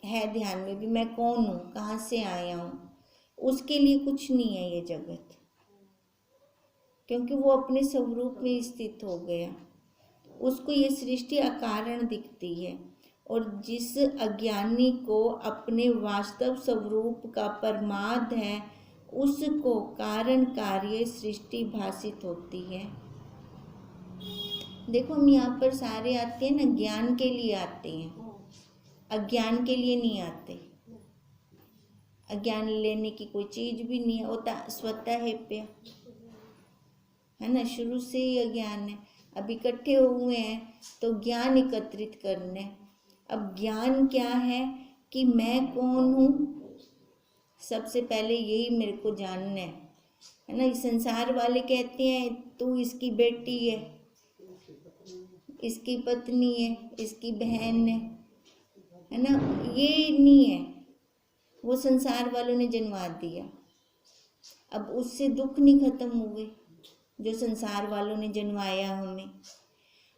है ध्यान में भी, मैं कौन हूँ, कहाँ से आया हूँ, उसके लिए कुछ नहीं है ये जगत, क्योंकि वो अपने स्वरूप में स्थित हो गया। उसको ये सृष्टि अकारण दिखती है, और जिस अज्ञानी को अपने वास्तव स्वरूप का प्रमाद है उसको कारण कार्य सृष्टि भासित होती है। देखो हम यहाँ पर सारे आते हैं ना, ज्ञान के लिए आते हैं, अज्ञान के लिए नहीं आते। अज्ञान लेने की कोई चीज भी नहीं है, वो स्वतः है पे, है ना, शुरू से ही अज्ञान है। अब इकट्ठे हुए हैं तो ज्ञान एकत्रित करने। अब ज्ञान क्या है कि मैं कौन हूँ, सबसे पहले यही मेरे को जानना है ना। संसार वाले कहते हैं तू इसकी बेटी है, इसकी पत्नी है, इसकी बहन है ना। ये नहीं है, वो संसार वालों ने जन्मा दिया। अब उससे दुख नहीं खत्म हुए जो संसार वालों ने जन्माया हमें।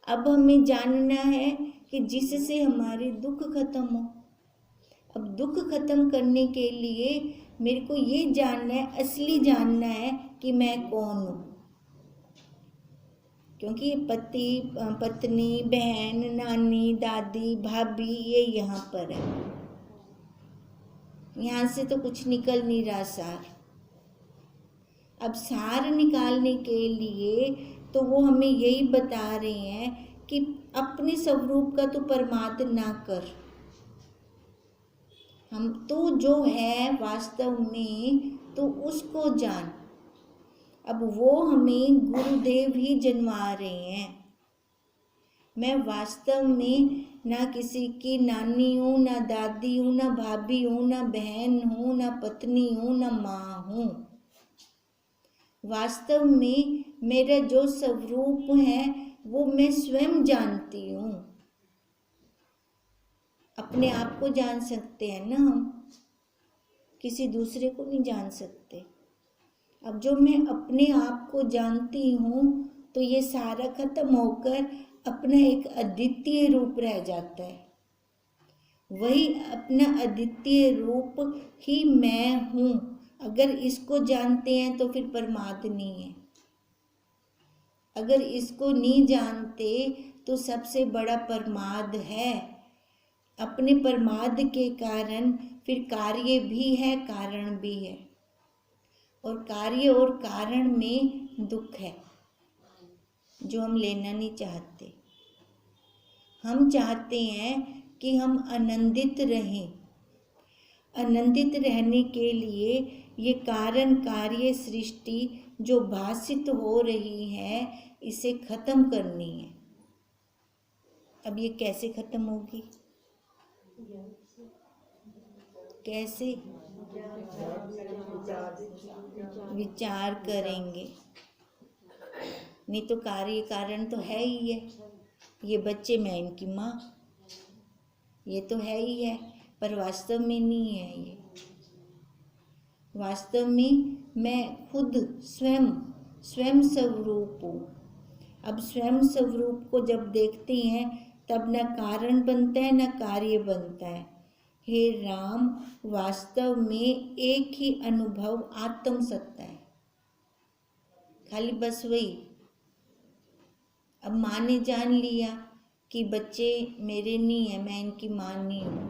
अब हमें जानना है कि जिससे हमारे दुख खत्म हो। अब दुख खत्म करने के लिए मेरे को ये जानना है, असली जानना है कि मैं कौन हूँ। क्योंकि पति पत्नी बहन नानी दादी भाभी ये यहाँ पर है, यहाँ से तो कुछ निकल नहीं रहा सार। अब सार निकालने के लिए तो वो हमें यही बता रहे हैं कि अपने स्वरूप का तो प्रमाद ना कर, हम तो जो है वास्तव में तो उसको जान। अब वो हमें गुरुदेव ही जन्मा रहे हैं। मैं वास्तव में ना किसी की नानी हूँ, ना दादी हूँ, ना भाभी हूँ, ना बहन हूँ, ना पत्नी हूँ, ना माँ हूँ। वास्तव में मेरा जो स्वरूप है वो मैं स्वयं जानती हूँ। अपने आप को जान सकते हैं ना हम, किसी दूसरे को नहीं जान सकते। अब जो मैं अपने आप को जानती हूँ तो ये सारा खत्म होकर अपना एक अद्वितीय रूप रह जाता है। वही अपना अद्वितीय रूप ही मैं हूँ। अगर इसको जानते हैं तो फिर प्रमाद नहीं है। अगर इसको नहीं जानते तो सबसे बड़ा प्रमाद है। अपने प्रमाद के कारण फिर कार्य भी है, कारण भी है, और कार्य और कारण में दुख है जो हम लेना नहीं चाहते। हम चाहते हैं कि हम आनंदित रहें। आनंदित रहने के लिए ये कारण कार्य सृष्टि जो भासित हो रही है इसे खत्म करनी है। अब ये कैसे खत्म होगी, कैसे? विचार करेंगे, नहीं तो कार्य कारण तो है ही है। ये बच्चे मैं इनकी माँ, ये तो है ही है, पर वास्तव में नहीं है। ये वास्तव में मैं खुद स्वयं स्वरूप हूँ। अब स्वयं स्वरूप को जब देखते हैं तब न कारण बनता है न कार्य बनता है। हे राम, वास्तव में एक ही अनुभव आत्म सत्ता है, खाली बस वही। अब माँ ने जान लिया कि बच्चे मेरे नहीं है, मैं इनकी माँ नहीं हूँ,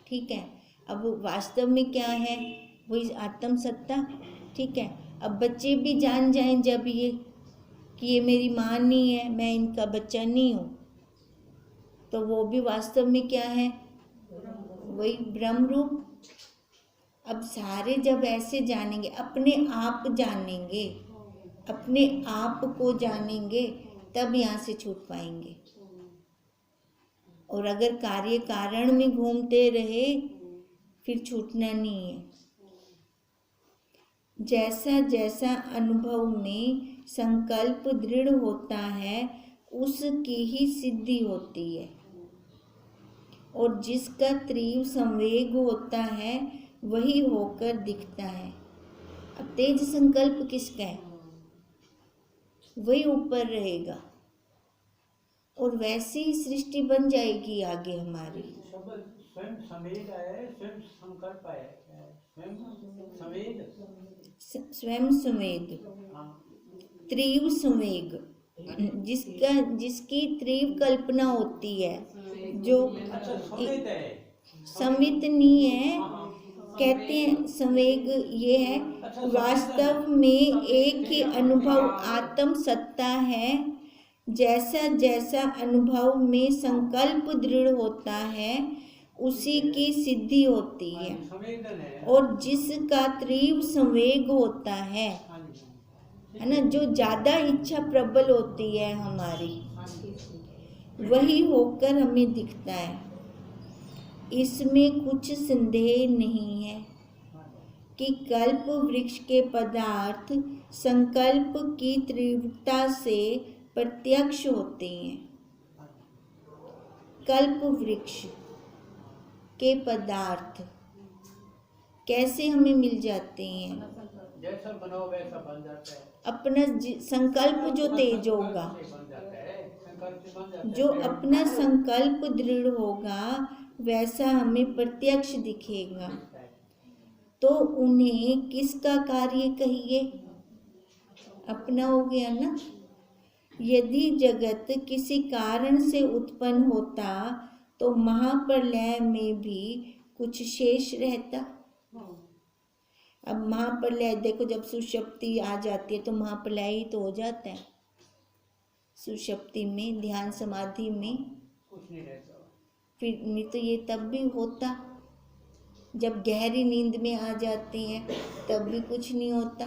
ठीक है। अब वास्तव में क्या है, वही आत्म सत्ता, ठीक है। अब बच्चे भी जान जाएं जब ये कि ये मेरी माँ नहीं है, मैं इनका बच्चा नहीं हूँ, तो वो भी वास्तव में क्या है, वही ब्रह्म रूप। अब सारे जब ऐसे जानेंगे, अपने आप जानेंगे, अपने आप को जानेंगे, तब यहाँ से छूट पाएंगे। और अगर कार्य कारण में घूमते रहे फिर छूटना नहीं है। जैसा जैसा अनुभव में संकल्प दृढ़ होता है उसकी ही सिद्धि होती है, और जिसका तीव्र संवेग होता है वही होकर दिखता है। अब तेज संकल्प किसका है, वही ऊपर रहेगा, और वैसी ही सृष्टि बन जाएगी आगे हमारी। स्वयं संवेद है, स्वयं संकल्प है, स्वयं संवेद। स्वयं संवेद, हाँ, तीव्र संवेग, जिसकी तीव्र कल्पना होती है, जो अच्छा संवेद है, संवित नहीं है। हाँ हाँ, कहते हैं संवेग ये है, अच्छा, वास्तव में एक ही अनुभव आत्म सत्ता है। जैसा जैसा अनुभव में संकल्प दृढ़ होता है उसी की सिद्धि होती हाँ है, जी, संवेदन है। और जिसका तीव्र संवेग होता है हाँ जी, ना, जो ज्यादा इच्छा प्रबल होती है हमारी, हाँ जी, वही होकर हमें दिखता है। इसमें कुछ संदेह नहीं है हाँ कि कल्प वृक्ष के पदार्थ संकल्प की तीव्रता से प्रत्यक्ष होते हैं। हाँ, कल्प वृक्ष के पदार्थ कैसे हमें मिल जाते हैं? जैसा बनाओ वैसा बन जाता है। अपना संकल्प जो तेज होगा, संकल्प से बन जाता है, संकल्प से बन जाता है। जो अपना संकल्प दृढ़ होगा वैसा हमें प्रत्यक्ष दिखेगा। दिखता है। तो उन्हें किसका कार्य कहिए? अपना हो गया ना। यदि जगत किसी कारण से उत्पन्न होता तो महाप्रलय में भी कुछ शेष रहता। अब महाप्रलय देखो, जब सुषुप्ति आ जाती है तो महाप्रलय ही तो हो जाता है। सुषुप्ति में, ध्यान समाधि में कुछ नहीं रहता। फिर नहीं तो ये तब भी होता, जब गहरी नींद में आ जाते हैं तब भी कुछ नहीं होता।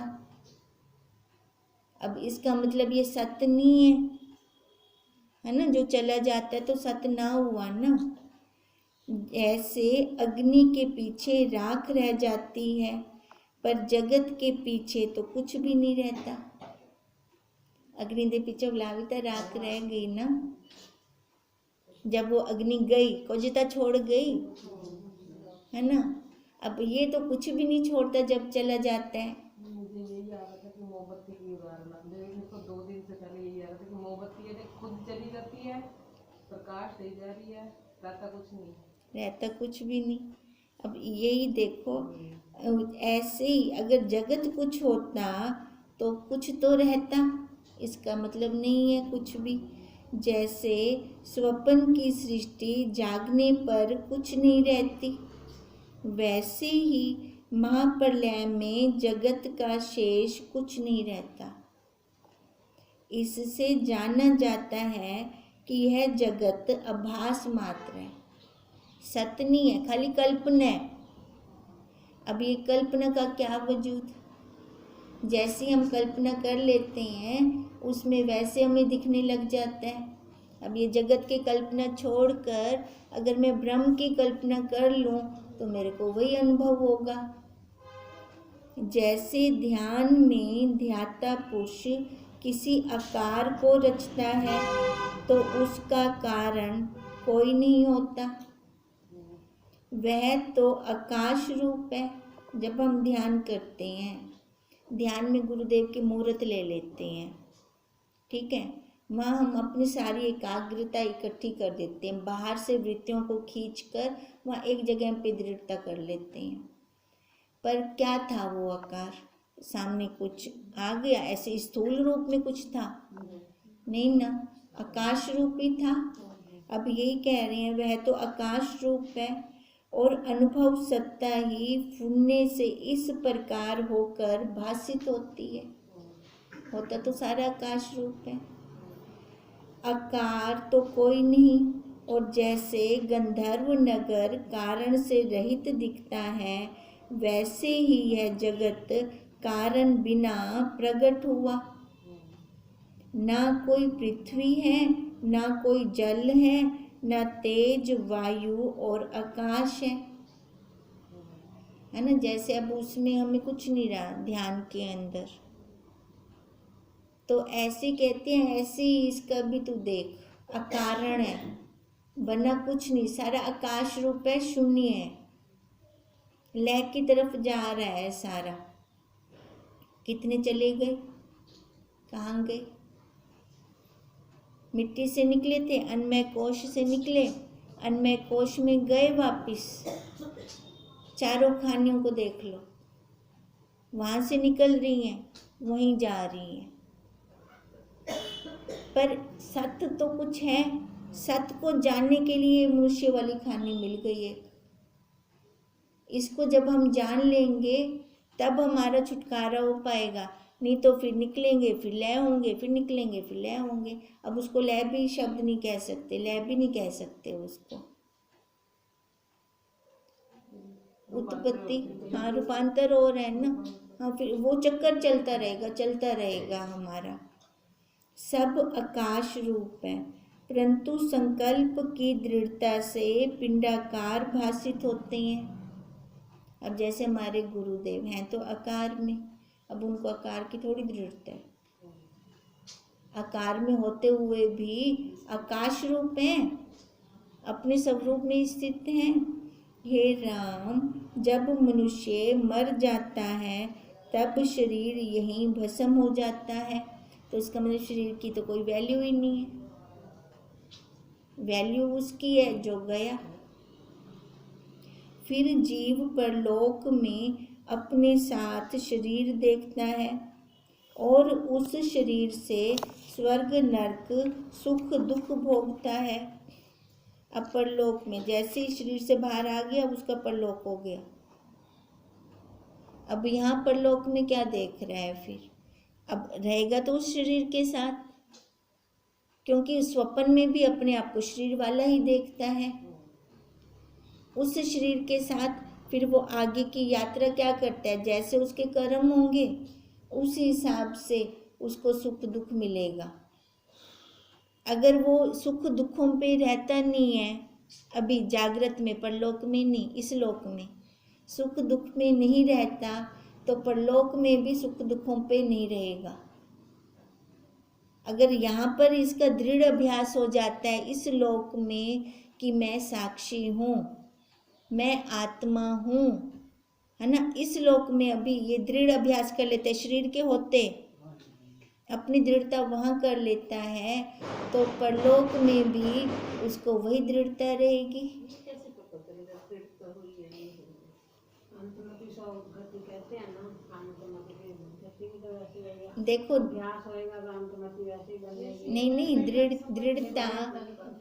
अब इसका मतलब ये सत्य नहीं है ना, जो चला जाता है तो सत्य ना हुआ ना। ऐसे अग्नि के पीछे राख रह जाती है, पर जगत के पीछे तो कुछ भी नहीं रहता। अग्नि के पीछे लाविता राख रह गई ना, जब वो अग्नि गई कोजिता छोड़ गई, है ना। अब ये तो कुछ भी नहीं छोड़ता जब चला जाता है। मुझे यही आ रहा था कि मोमबत्ती की उदाहरण, मेरे को 2 दिन से पहले यही आ रहा था कि मोमबत्ती है खुद चली जाती है, प्रकाश दे जा रही है, रहता कुछ नहीं, रहता कुछ भी नहीं। अब यही देखो, ऐसे ही अगर जगत कुछ होता तो कुछ तो रहता, इसका मतलब नहीं है कुछ भी। जैसे स्वप्न की सृष्टि जागने पर कुछ नहीं रहती, वैसे ही महाप्रलय में जगत का शेष कुछ नहीं रहता। इससे जाना जाता है कि यह जगत आभास मात्र है, सत्य नहीं है, खाली कल्पना है। अब ये कल्पना का क्या वजूद? जैसी हम कल्पना कर लेते हैं उसमें वैसे हमें दिखने लग जाता है। अब ये जगत की कल्पना छोड़कर अगर मैं ब्रह्म की कल्पना कर लूं तो मेरे को वही अनुभव होगा। जैसे ध्यान में ध्याता पुरुष किसी आकार को रचता है तो उसका कारण कोई नहीं होता, वह तो आकाश रूप है। जब हम ध्यान करते हैं, ध्यान में गुरुदेव की मूर्त ले लेते हैं, ठीक है, वहाँ हम अपनी सारी एकाग्रता इकट्ठी कर देते हैं, बाहर से वृत्तियों को खींचकर वहाँ एक जगह पे दृढ़ता कर लेते हैं। पर क्या था वो आकार? सामने कुछ आ गया, ऐसे स्थूल रूप में कुछ था नहीं ना, आकाश रूप ही था। अब यही कह रहे हैं वह तो आकाश रूप है, और अनुभव सत्ता ही फुनने से इस प्रकार होकर भासित होती है। होता तो सारा आकाश रूप है, आकार तो कोई नहीं। और जैसे गंधर्व नगर कारण से रहित दिखता है, वैसे ही यह जगत कारण बिना प्रकट हुआ। ना कोई पृथ्वी है, ना कोई जल है, ना तेज, वायु और आकाश है ना। जैसे अब उसमें हमें कुछ नहीं रहा ध्यान के अंदर, तो ऐसे कहते हैं ऐसे ही इसका भी तू देख, अकारण है, बना कुछ नहीं, सारा आकाश रूप है, शून्य है, लय की तरफ जा रहा है सारा। कितने चले गए, कहाँ गए? मिट्टी से निकले थे, अन्नमय कोश से निकले, अन्नमय कोश में गए वापिस, चारों खानियों को देख लो, वहां से निकल रही हैं, वहीं जा रही हैं। पर सत्य तो कुछ है, सत्य को जानने के लिए मनुष्य वाली खानी मिल गई है। इसको जब हम जान लेंगे तब हमारा छुटकारा हो पाएगा, नहीं तो फिर निकलेंगे फिर लय होंगे, फिर निकलेंगे फिर लय होंगे। अब उसको लय भी शब्द नहीं कह सकते, लय भी नहीं कह सकते उसको। उत्पत्ति, हाँ रूपांतर हो रहा है ना, हाँ फिर वो चक्कर चलता रहेगा हमारा। सब आकाश रूप है, परंतु संकल्प की दृढ़ता से पिंडाकार भासित होते हैं। अब जैसे हमारे गुरुदेव हैं तो आकार में, अब उनको आकार की थोड़ी दृढ़ता है, आकार में होते हुए भी आकाश रूप हैं, अपने स्वरूप में स्थित हैं। हे राम, जब मनुष्य मर जाता है तब शरीर यहीं भस्म हो जाता है, तो उसका मतलब शरीर की तो कोई वैल्यू ही नहीं है, वैल्यू उसकी है जो गया। फिर जीव परलोक में अपने साथ शरीर देखता है और उस शरीर से स्वर्ग नरक सुख दुख भोगता है। अब परलोक में जैसे ही शरीर से बाहर आ गया, उसका परलोक हो गया। अब यहाँ परलोक में क्या देख रहा है फिर? अब रहेगा तो उस शरीर के साथ, क्योंकि स्वप्न में भी अपने आप को शरीर वाला ही देखता है। उस शरीर के साथ फिर वो आगे की यात्रा क्या करता है, जैसे उसके कर्म होंगे उस हिसाब से उसको सुख दुख मिलेगा। अगर वो सुख दुखों पे रहता नहीं है, अभी जागृत में, परलोक में नहीं, इस लोक में सुख दुख में नहीं रहता, तो परलोक में भी सुख दुखों पे नहीं रहेगा। अगर यहाँ पर इसका दृढ़ अभ्यास हो जाता है इस लोक में कि मैं साक्षी हूँ, मैं आत्मा हूँ, है ना, इस लोक में अभी ये दृढ़ अभ्यास कर लेते हैं, शरीर के होते अपनी दृढ़ता वहाँ कर लेता है, तो परलोक में भी उसको वही दृढ़ता रहेगी। कैसे पता चलेगा दृढ़ता हुई है नहीं हुई? अंतर्मुखी गति कहते हैं ना, अंतर्मुखी गति भी तो वैसे रहेगा, देखो अभ्यास होएगा तो अंतर्मुखी वैसे ही बनेगी। नहीं,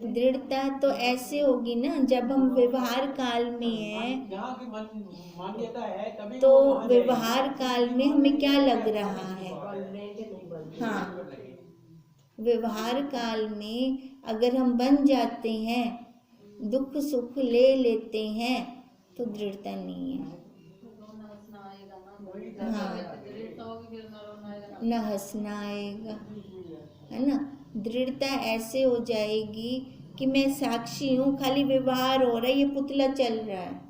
दृढ़ता तो ऐसे होगी ना, जब हम व्यवहार काल में हैं, जहाँ की मान्यता है तभी तो वो वहाँ व्यवहार जाएगी। काल में हमें क्या लग रहा है? हाँ, व्यवहार काल में अगर हम बन जाते हैं, दुख सुख ले लेते हैं, तो दृढ़ता नहीं है। हाँ, न हंसना आएगा, है ना। दृढ़ता ऐसे हो जाएगी कि मैं साक्षी हूँ, खाली व्यवहार हो रहा है, ये पुतला चल रहा है,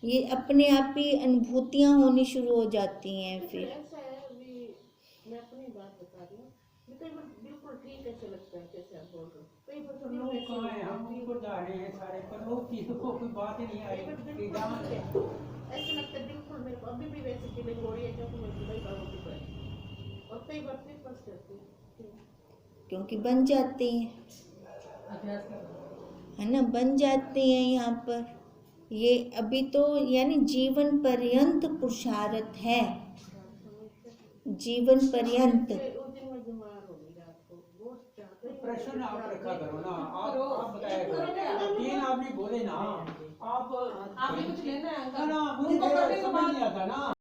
ये अपने आप ही अनुभूतियाँ होनी शुरू हो जाती हैं। फिर ऐसा है, अभी मैं अपनी बात बता रही हूँ, कई बार बिल्कुल ठीक ऐसे लगता है जैसे आप बोल रहे हो, कई बार तो लोग कहाँ हैं, हम ऊपर जा रहे हैं सारे, पर लोग की तो कोई बात ही नहीं आई कि जहाँ ऐसा लगता है बिल्कुल मेरे को अभी भी वैसी फीलिंग हो रही है क्योंकि मैं कई बार होती है और कई बार फिर फंस जाती है क्योंकि बन जाते हैं, है ना, बन जाते हैं यहाँ पर। ये अभी तो यानी जीवन पर्यंत पुरुषार्थ है, जीवन पर्यंत। उस दिन मैं बीमार हो गई रात को, बहुत चाहते प्रश्न आप रखा करो ना, आप बताया करो, तीन आदमी बोले ना, आप आपने कुछ लेना है ना, मुझे समझ नहीं आता ना।